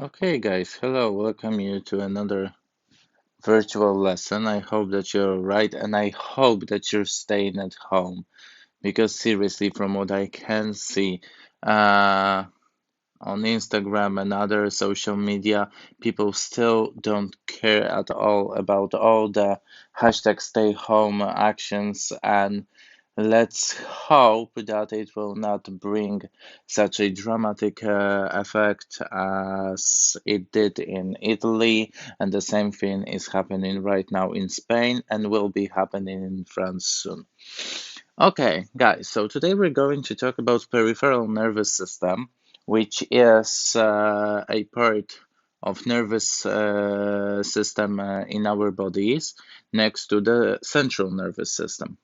Okay, guys, hello, welcome you to another virtual lesson. I hope that you're right and I hope that you're staying at home because, seriously, from what I can see uh, on Instagram and other social media, people still don't care at all about all the hashtag stay home actions, and let's hope that it will not bring such a dramatic effect as it did in Italy, and the same thing is happening right now in Spain and will be happening in France soon. Okay, guys, so today we're going to talk about peripheral nervous system, which is a part of nervous system in our bodies next to the central nervous system.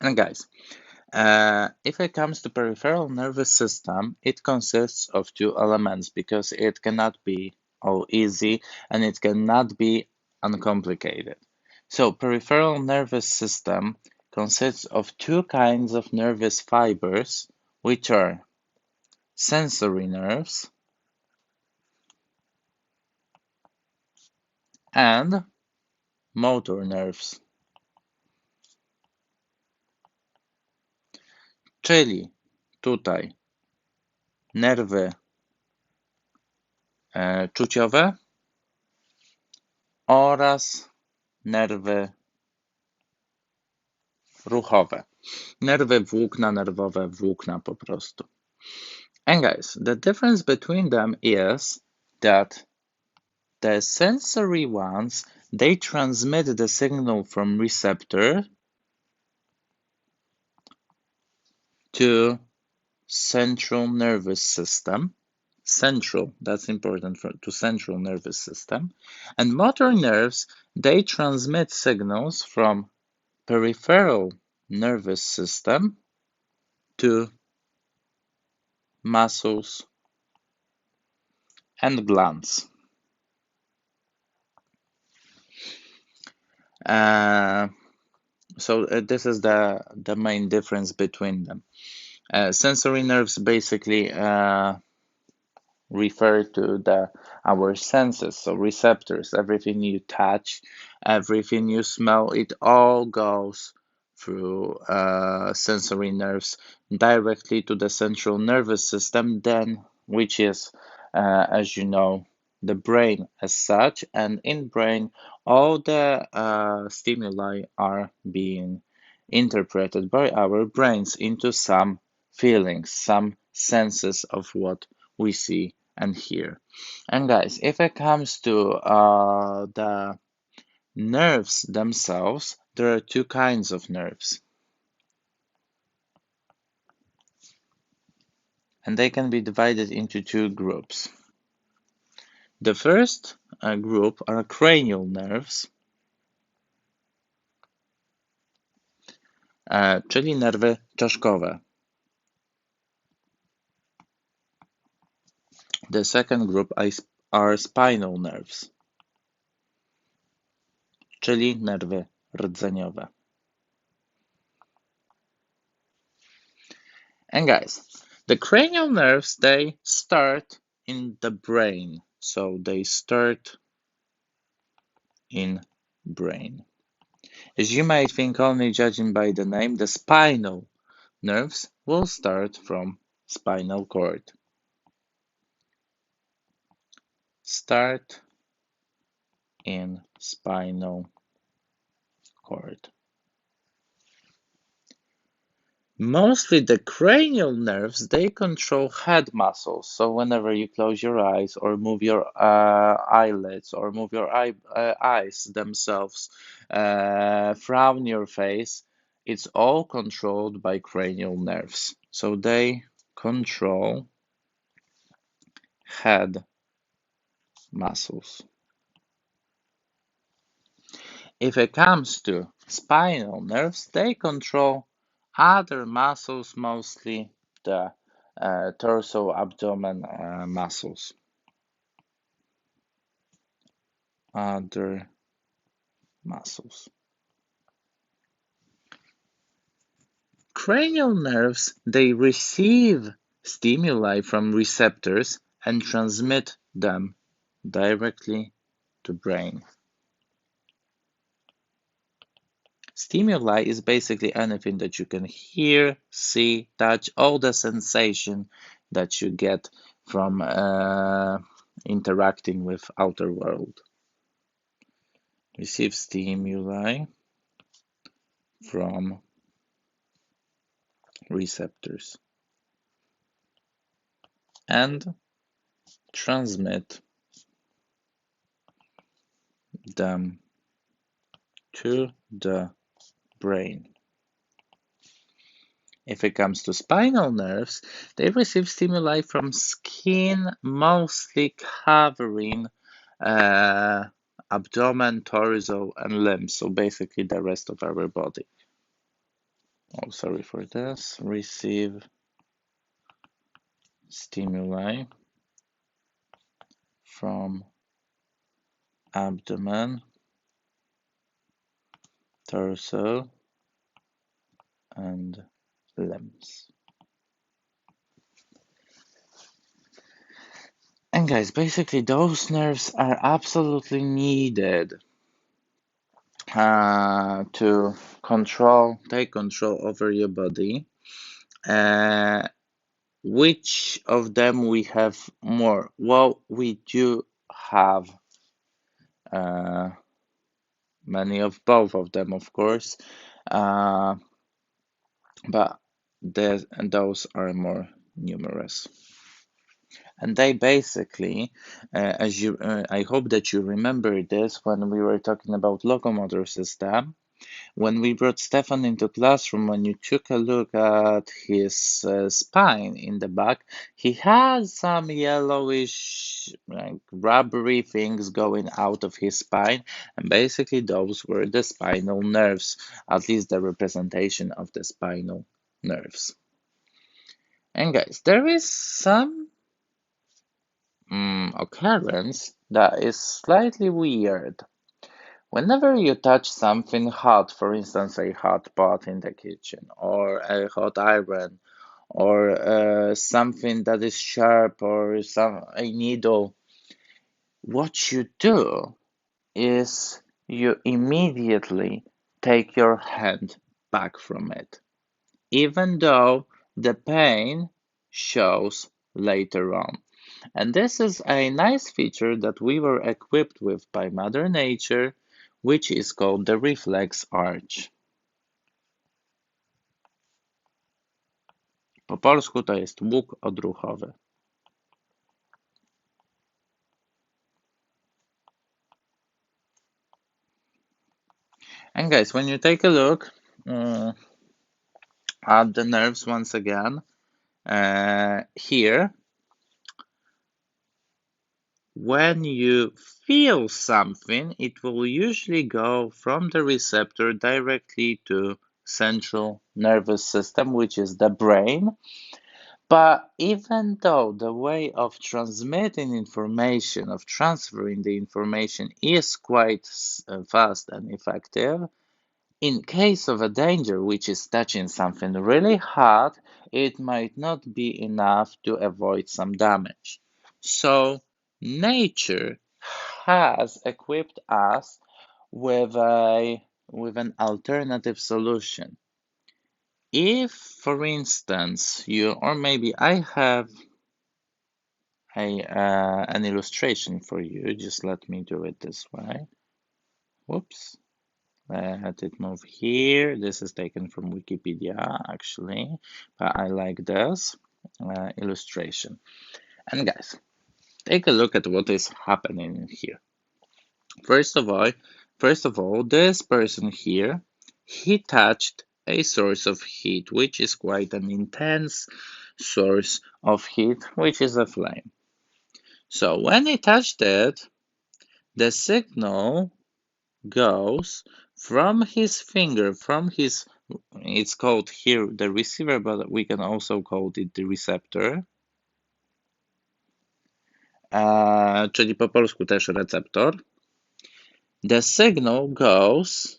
And guys, if it comes to peripheral nervous system, it consists of two elements because it cannot be all easy and it cannot be uncomplicated. So peripheral nervous system consists of two kinds of nervous fibers, which are sensory nerves and motor nerves. Czyli tutaj nerwy czuciowe oraz nerwy ruchowe. Nerwy, włókna nerwowe, włókna po prostu. And guys, the difference between them is that the sensory ones, they transmit the signal from receptor to central nervous system. Central, that's important to central nervous system. And motor nerves, they transmit signals from peripheral nervous system to muscles and glands. So this is the main difference between them. Sensory nerves basically refer to our senses, so receptors. Everything you touch, everything you smell, it all goes through sensory nerves directly to the central nervous system, then which is, as you know, the brain as such. And in brain, all the stimuli are being interpreted by our brains into some feelings, some senses of what we see and hear. And guys, if it comes to the nerves themselves, there are two kinds of nerves, and they can be divided into two groups. The first group are cranial nerves, czyli nerwy czaszkowe. The second group are spinal nerves, czyli nerwy rdzeniowe. And guys, the cranial nerves, they start in the brain. So they start in brain. As you might think, only judging by the name, the spinal nerves will start from spinal cord. Start in spinal cord. Mostly the cranial nerves, they control head muscles. So whenever you close your eyes or move your eyelids or move your eyes themselves, frown your face, it's all controlled by cranial nerves. So they control head muscles. If it comes to spinal nerves, they control other muscles, mostly the torso, abdomen muscles. Other muscles. Cranial nerves, they receive stimuli from receptors and transmit them directly to brain. Stimuli is basically anything that you can hear, see, touch, all the sensation that you get from interacting with outer world. Receive stimuli from receptors and transmit them to the brain. If it comes to spinal nerves, they receive stimuli from skin, mostly covering uh, abdomen, torso, and limbs, so basically the rest of our body. Oh, sorry for this. Receive stimuli from abdomen, torso, and limbs. And guys, basically those nerves are absolutely needed to take control over your body. Uh, which of them we have more? Well, we do have uh, many of both of them, of course, uh, but those are more numerous. And they basically, I hope that you remember this when we were talking about locomotor system. When we brought Stefan into classroom, when you took a look at his spine in the back, he had some yellowish, like rubbery things going out of his spine, and basically those were the spinal nerves, at least the representation of the spinal nerves. And guys, there is some occurrence that is slightly weird. Whenever you touch something hot, for instance, a hot pot in the kitchen, or a hot iron, or something that is sharp, or a needle, what you do is you immediately take your hand back from it, even though the pain shows later on. And this is a nice feature that we were equipped with by Mother Nature, which is called the reflex arch. Po polsku to jest łuk odruchowy. And guys, when you take a look at the nerves once again, here, when you feel something, it will usually go from the receptor directly to central nervous system, which is the brain. But even though the way of transmitting information, of transferring the information is quite fast and effective, in case of a danger which is touching something really hot, it might not be enough to avoid some damage. So nature has equipped us with an alternative solution. If, for instance, you or maybe I have an illustration for you, just let me do it this way. Whoops. Let it move here. This is taken from Wikipedia, actually, but I like this illustration. And guys, take a look at what is happening here. First of all, this person here, he touched a source of heat, which is quite an intense source of heat, which is a flame. So when he touched it, the signal goes from his finger, it's called here the receiver, but we can also call it the receptor, czyli po polsku też receptor. The signal goes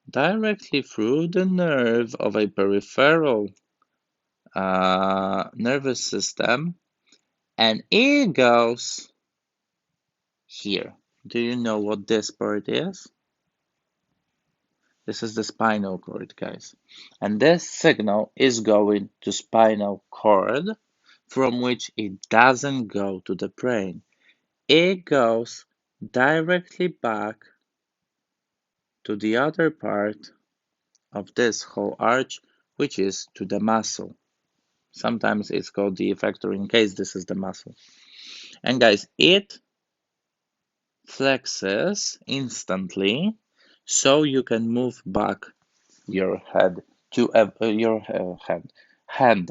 directly through the nerve of a peripheral nervous system and it goes here. Do you know what this part is? This is the spinal cord, guys. And this signal is going to spinal cord, from which it doesn't go to the brain. It goes directly back to the other part of this whole arch, which is to the muscle. Sometimes it's called the effector in case this is the muscle. And guys, it flexes instantly so you can move back your head to your hand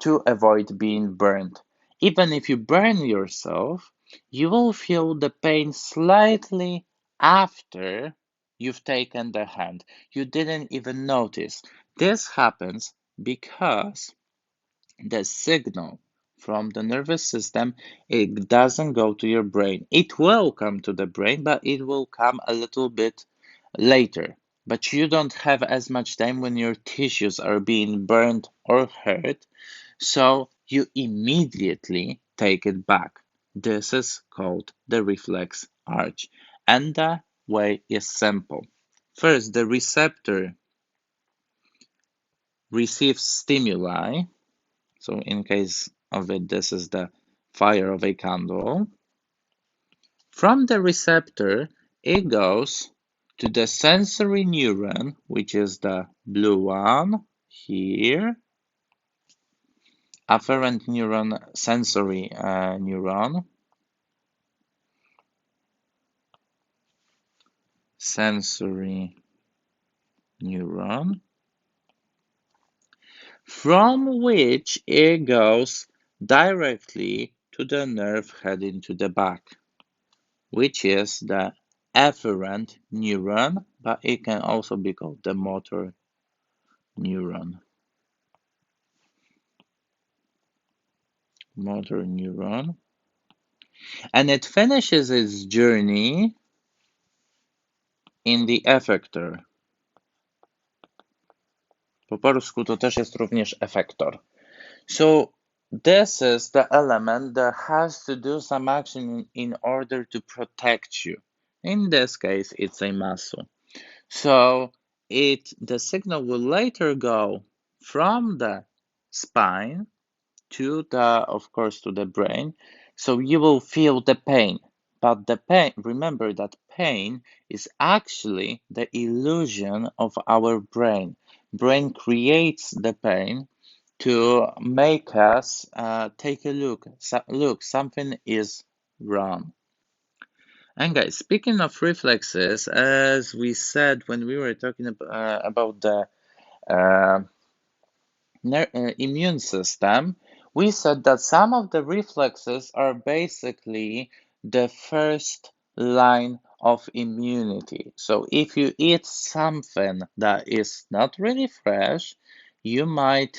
to avoid being burned. Even if you burn yourself, you will feel the pain slightly after you've taken the hand. You didn't even notice. This happens because the signal from the nervous system, it doesn't go to your brain. It will come to the brain, but it will come a little bit later. But you don't have as much time when your tissues are being burned or hurt, so you immediately take it back. This is called the reflex arch. And the way is simple. First, the receptor receives stimuli. So in case of it, this is the fire of a candle. From the receptor, it goes to the sensory neuron, which is the blue one here, afferent neuron, sensory neuron, sensory neuron, from which it goes directly to the nerve heading to the back, which is the afferent neuron, but it can also be called the motor neuron. Motor neuron. And it finishes its journey in the effector. Po polsku to też jest również efektor. So this is the element that has to do some action in order to protect you. In this case, it's a muscle. So the signal will later go from the spine to of course, to the brain. So you will feel the pain. But the pain, remember that pain is actually the illusion of our brain. Brain creates the pain to make us take a look. Look, something is wrong. And guys, speaking of reflexes, as we said when we were talking about the uh, immune system, we said that some of the reflexes are basically the first line of immunity. So if you eat something that is not really fresh, you might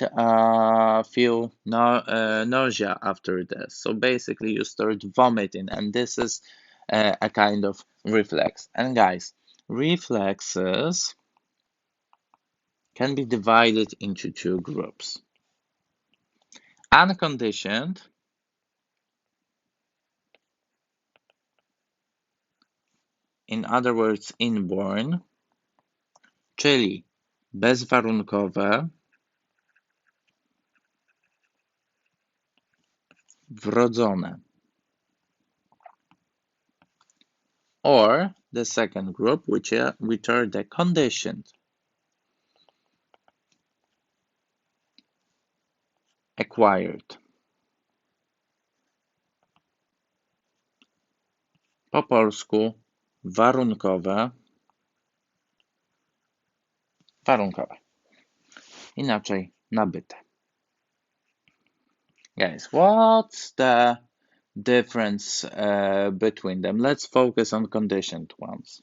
feel nausea after this. So basically, you start vomiting, and this is a kind of reflex. And guys, reflexes can be divided into two groups. Unconditioned, in other words inborn, czyli bezwarunkowe, wrodzone. Or the second group, which are the conditioned, acquired. Po polsku warunkowe, warunkowe. Inaczej nabyte. Guys, what's the difference between them? Let's focus on conditioned ones.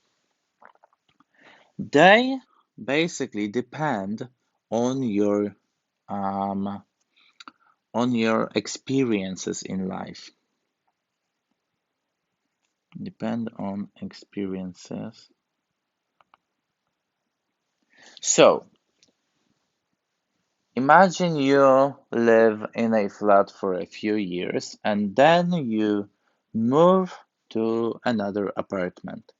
They basically depend on um, your experiences in life. Depend on experiences. So Imagine you live in a flat for a few years and then you move to another apartment.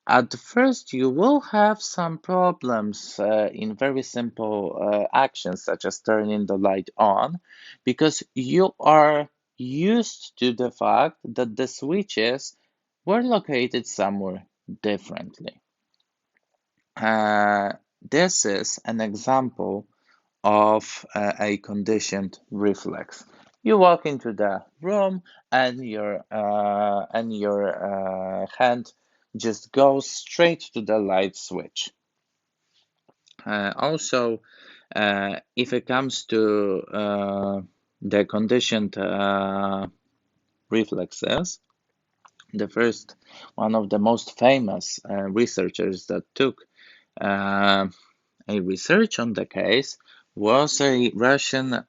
At first, you will have some problems in very simple actions, such as turning the light on, because you are used to the fact that the switches were located somewhere differently. Uh, this is an example of a conditioned reflex. You walk into the room and your hand just goes straight to the light switch. Also, if it comes to the conditioned reflexes, the first one of the most famous researchers that took uh, a research on the case was a Russian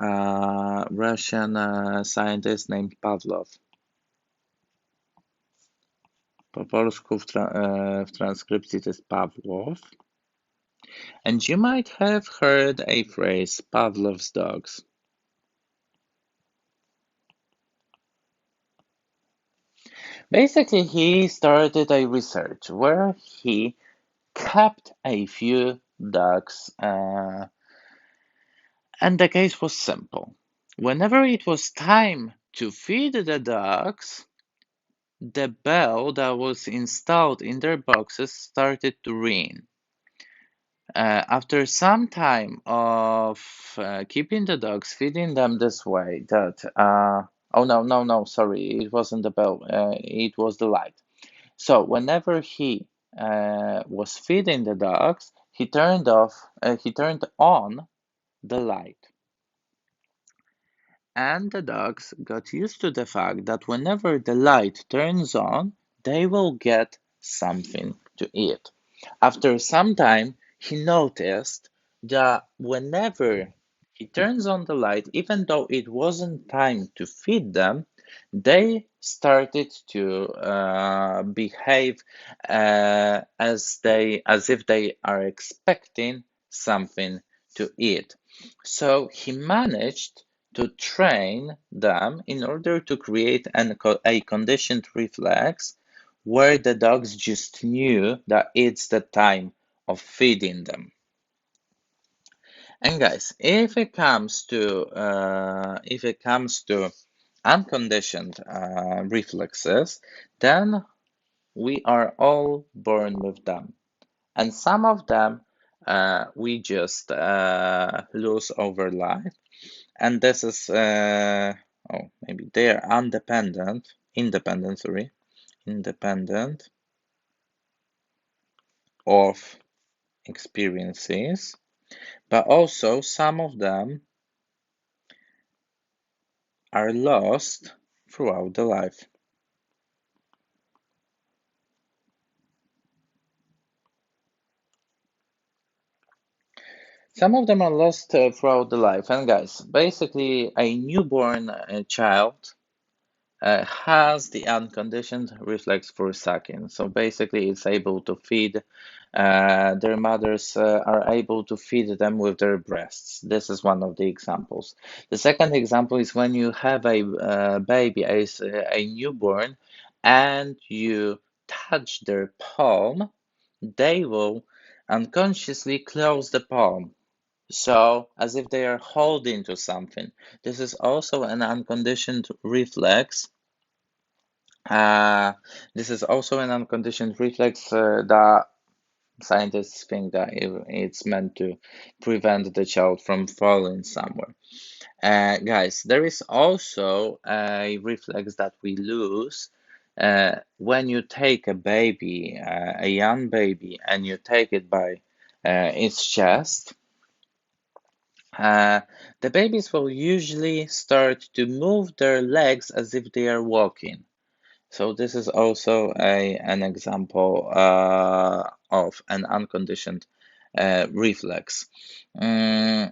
scientist named Pavlov. Po polsku w transkrypcji to jest Pawłow. And you might have heard a phrase, Pavlov's dogs. Basically, he started a research where he kept a few dogs, and the case was simple. Whenever it was time to feed the dogs, the bell that was installed in their boxes started to ring. After some time of keeping the dogs, feeding them this way, oh no, no, no, sorry, it wasn't the bell, it was the light. So whenever he was feeding the dogs, he turned on the light. And the dogs got used to the fact that whenever the light turns on, they will get something to eat. After some time, he noticed that whenever he turns on the light, even though it wasn't time to feed them, they started to behave as if they are expecting something to eat. So he managed to train them in order to create a conditioned reflex where the dogs just knew that it's the time of feeding them. And guys, if it comes to unconditioned reflexes, then we are all born with them, and some of them we just lose over life, and this is oh, maybe they are independent of experiences, but also some of them are lost throughout the life. Some of them are lost throughout the life. And guys, basically, a newborn child has the unconditioned reflex for sucking. So basically, it's able to feed. Their mothers are able to feed them with their breasts. This is one of the examples. The second example is when you have a baby, a newborn, and you touch their palm, they will unconsciously close the palm. So, as if they are holding to something. This is also an unconditioned reflex. Uh, this is also an unconditioned reflex that scientists think that it's meant to prevent the child from falling somewhere. Guys, there is also a reflex that we lose when you take a baby, a young baby, and you take it by its chest. Uh, the babies will usually start to move their legs as if they are walking. So this is also an example of an unconditioned reflex. Mm,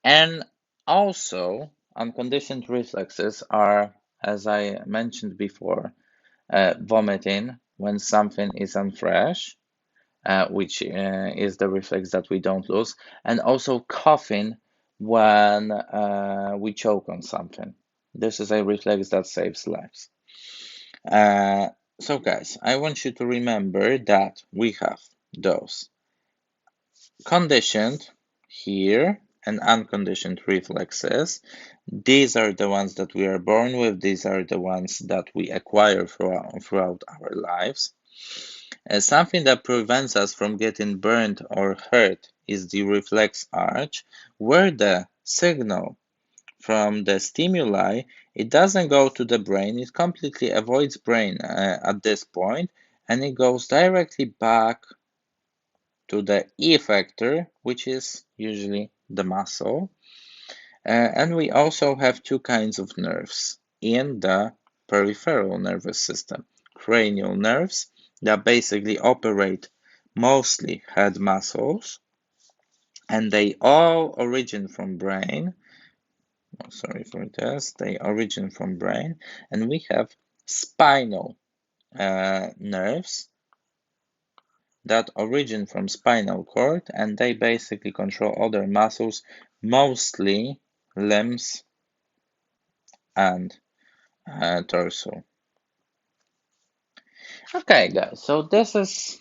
and also, unconditioned reflexes are, as I mentioned before, vomiting when something is unfresh, which is the reflex that we don't lose, and also coughing when we choke on something. This is a reflex that saves lives. Uh, so, guys, I want you to remember that we have those conditioned here and unconditioned reflexes. These are the ones that we are born with, these are the ones that we acquire throughout our lives. Something that prevents us from getting burned or hurt is the reflex arch, where the signal from the stimuli, it doesn't go to the brain, it completely avoids brain at this point, and it goes directly back to the effector, which is usually the muscle. And we also have two kinds of nerves in the peripheral nervous system. Cranial nerves that basically operate mostly head muscles, and they all origin from brain. Oh, sorry for this. They origin from brain, and we have spinal nerves that origin from spinal cord, and they basically control other muscles, mostly limbs and torso. Okay, guys, so this is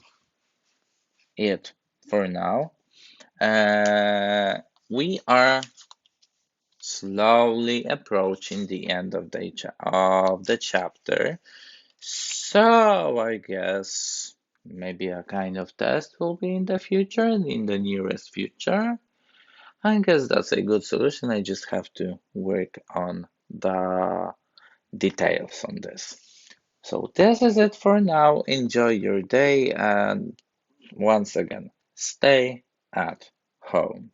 it for now. Uh, we are slowly approaching the end of the chapter. So I guess maybe a kind of test will be in the future, in the nearest future. I guess that's a good solution. I just have to work on the details on this. So this is it for now. Enjoy your day and once again, stay at home.